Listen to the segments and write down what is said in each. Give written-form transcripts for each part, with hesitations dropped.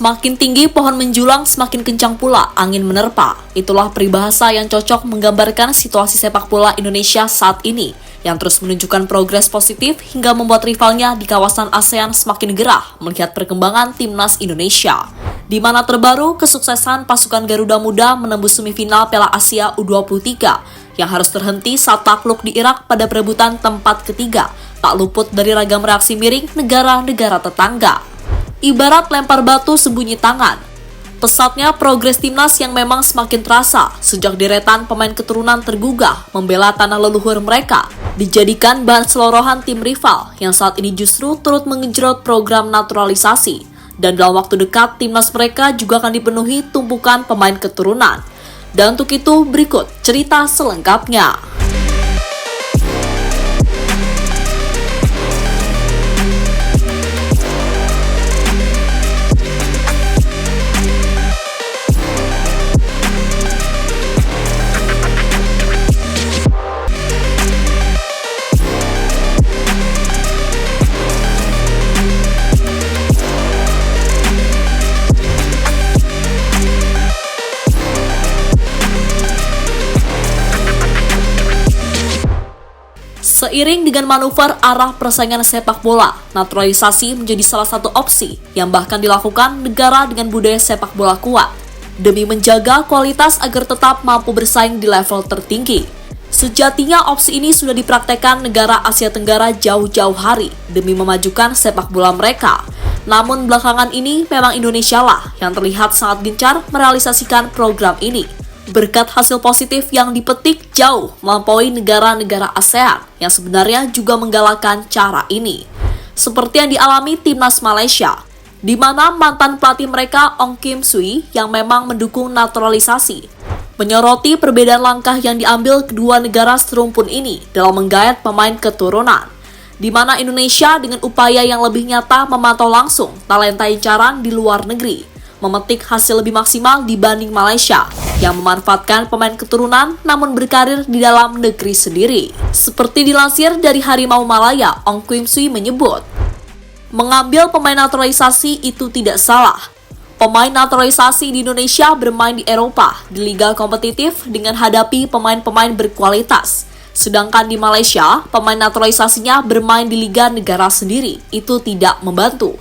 Semakin tinggi pohon menjulang, semakin kencang pula angin menerpa. Itulah peribahasa yang cocok menggambarkan situasi sepak bola Indonesia saat ini, yang terus menunjukkan progres positif hingga membuat rivalnya di kawasan ASEAN semakin gerah melihat perkembangan timnas Indonesia. Di mana terbaru kesuksesan pasukan Garuda Muda menembus semifinal Piala Asia U23 yang harus terhenti saat takluk di Irak pada perebutan tempat ketiga, tak luput dari ragam reaksi miring negara-negara tetangga. Ibarat lempar batu sembunyi tangan. Pesatnya progres timnas yang memang semakin terasa sejak deretan pemain keturunan tergugah membela tanah leluhur mereka dijadikan bahan selorohan tim rival yang saat ini justru turut menggenjot program naturalisasi. Dan dalam waktu dekat timnas mereka juga akan dipenuhi tumpukan pemain keturunan. Dan untuk itu berikut cerita selengkapnya. Seiring dengan manuver arah persaingan sepak bola, naturalisasi menjadi salah satu opsi yang bahkan dilakukan negara dengan budaya sepak bola kuat demi menjaga kualitas agar tetap mampu bersaing di level tertinggi. Sejatinya opsi ini sudah dipraktekkan negara Asia Tenggara jauh-jauh hari demi memajukan sepak bola mereka. Namun belakangan ini memang Indonesia lah yang terlihat sangat gencar merealisasikan program ini. Berkat hasil positif yang dipetik jauh melampaui negara-negara ASEAN yang sebenarnya juga menggalakkan cara ini. Seperti yang dialami timnas Malaysia, di mana mantan pelatih mereka Ong Kim Sui yang memang mendukung naturalisasi, menyoroti perbedaan langkah yang diambil kedua negara serumpun ini dalam menggait pemain keturunan, di mana Indonesia dengan upaya yang lebih nyata memantau langsung talenta incaran di luar negeri, memetik hasil lebih maksimal dibanding Malaysia yang memanfaatkan pemain keturunan namun berkarir di dalam negeri sendiri. Seperti dilansir dari Harimau Malaya, Ong Kim Sui menyebut, mengambil pemain naturalisasi itu tidak salah. Pemain naturalisasi di Indonesia bermain di Eropa, di liga kompetitif dengan hadapi pemain-pemain berkualitas. Sedangkan di Malaysia, pemain naturalisasinya bermain di liga negara sendiri, itu tidak membantu.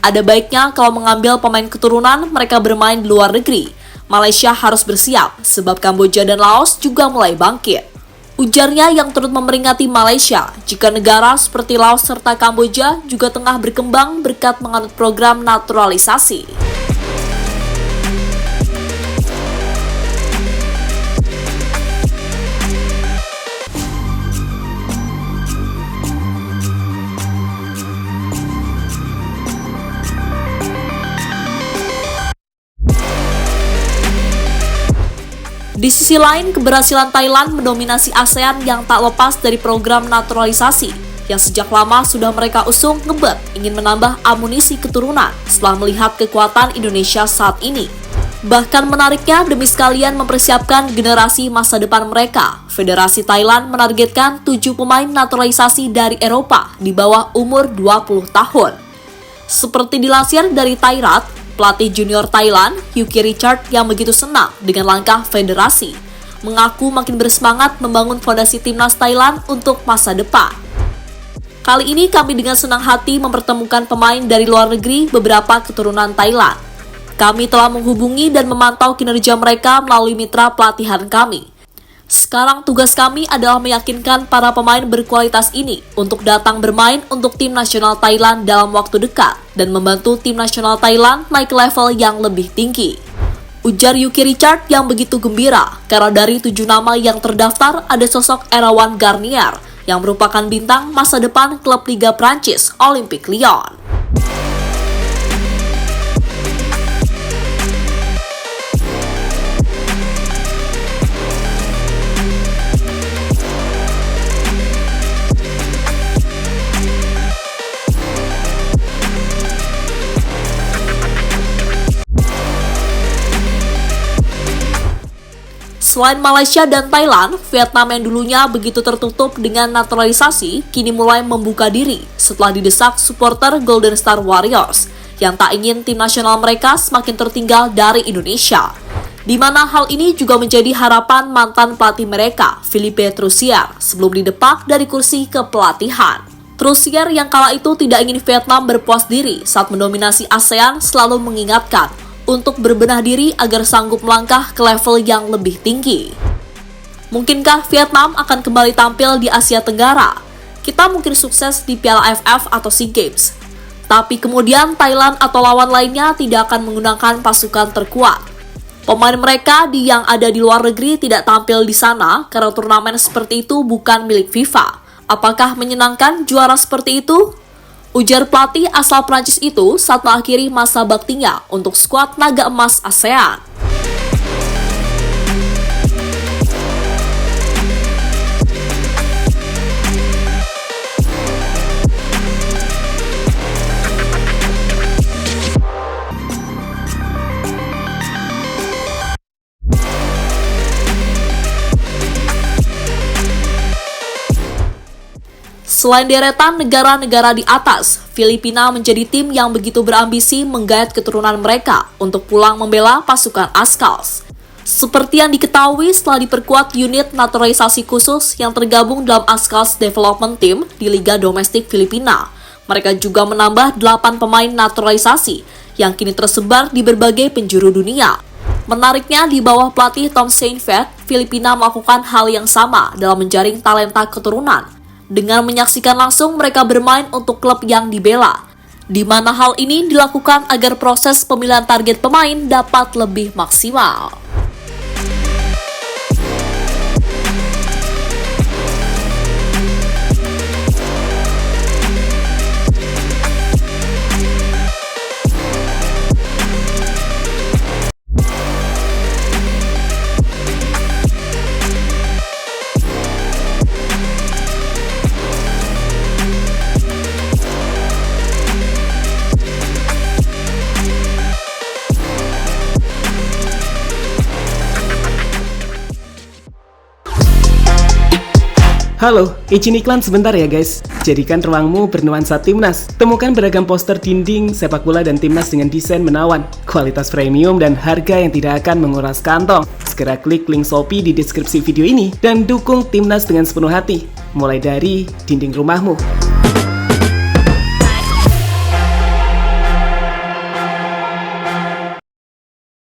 Ada baiknya kalau mengambil pemain keturunan mereka bermain di luar negeri. Malaysia harus bersiap sebab Kamboja dan Laos juga mulai bangkit. Ujarnya yang turut memperingati Malaysia jika negara seperti Laos serta Kamboja juga tengah berkembang berkat menganut program naturalisasi. Di sisi lain, keberhasilan Thailand mendominasi ASEAN yang tak lepas dari program naturalisasi yang sejak lama sudah mereka usung ngebet ingin menambah amunisi keturunan setelah melihat kekuatan Indonesia saat ini. Bahkan menariknya, demi sekalian mempersiapkan generasi masa depan mereka, Federasi Thailand menargetkan 7 pemain naturalisasi dari Eropa di bawah umur 20 tahun. Seperti dilansir dari Thairat, pelatih junior Thailand, Yuki Richard yang begitu senang dengan langkah federasi, mengaku makin bersemangat membangun fondasi timnas Thailand untuk masa depan. Kali ini kami dengan senang hati mempertemukan pemain dari luar negeri beberapa keturunan Thailand. Kami telah menghubungi dan memantau kinerja mereka melalui mitra pelatihan kami. Sekarang tugas kami adalah meyakinkan para pemain berkualitas ini untuk datang bermain untuk tim nasional Thailand dalam waktu dekat dan membantu tim nasional Thailand naik level yang lebih tinggi. Ujar Yuki Richard yang begitu gembira karena dari 7 nama yang terdaftar ada sosok Erawan Garnier yang merupakan bintang masa depan klub Liga Prancis Olympique Lyon. Selain Malaysia dan Thailand, Vietnam yang dulunya begitu tertutup dengan naturalisasi kini mulai membuka diri setelah didesak supporter Golden Star Warriors yang tak ingin tim nasional mereka semakin tertinggal dari Indonesia. Di mana hal ini juga menjadi harapan mantan pelatih mereka, Philippe Troussier, sebelum didepak dari kursi kepelatihan. Troussier yang kala itu tidak ingin Vietnam berpuas diri saat mendominasi ASEAN selalu mengingatkan untuk berbenah diri agar sanggup melangkah ke level yang lebih tinggi. Mungkinkah Vietnam akan kembali tampil di Asia Tenggara? Kita mungkin sukses di Piala AFF atau SEA Games. Tapi kemudian Thailand atau lawan lainnya tidak akan menggunakan pasukan terkuat. Pemain mereka yang ada di luar negeri tidak tampil di sana karena turnamen seperti itu bukan milik FIFA. Apakah menyenangkan juara seperti itu? Ujar pelatih asal Prancis itu saat mengakhiri masa baktinya untuk skuad naga emas ASEAN. Selain deretan negara-negara di atas, Filipina menjadi tim yang begitu berambisi menggait keturunan mereka untuk pulang membela pasukan Ascals. Seperti yang diketahui setelah diperkuat unit naturalisasi khusus yang tergabung dalam Ascals Development Team di Liga Domestik Filipina, mereka juga menambah 8 pemain naturalisasi yang kini tersebar di berbagai penjuru dunia. Menariknya, di bawah pelatih Tom Saintfiet, Filipina melakukan hal yang sama dalam menjaring talenta keturunan, dengan menyaksikan langsung mereka bermain untuk klub yang dibela, di mana hal ini dilakukan agar proses pemilihan target pemain dapat lebih maksimal. Halo, izin iklan sebentar ya guys. Jadikan ruangmu bernuansa timnas. Temukan beragam poster dinding, sepak bola dan timnas dengan desain menawan, kualitas premium dan harga yang tidak akan menguras kantong. Segera klik link Shopee di deskripsi video ini dan dukung timnas dengan sepenuh hati. Mulai dari dinding rumahmu.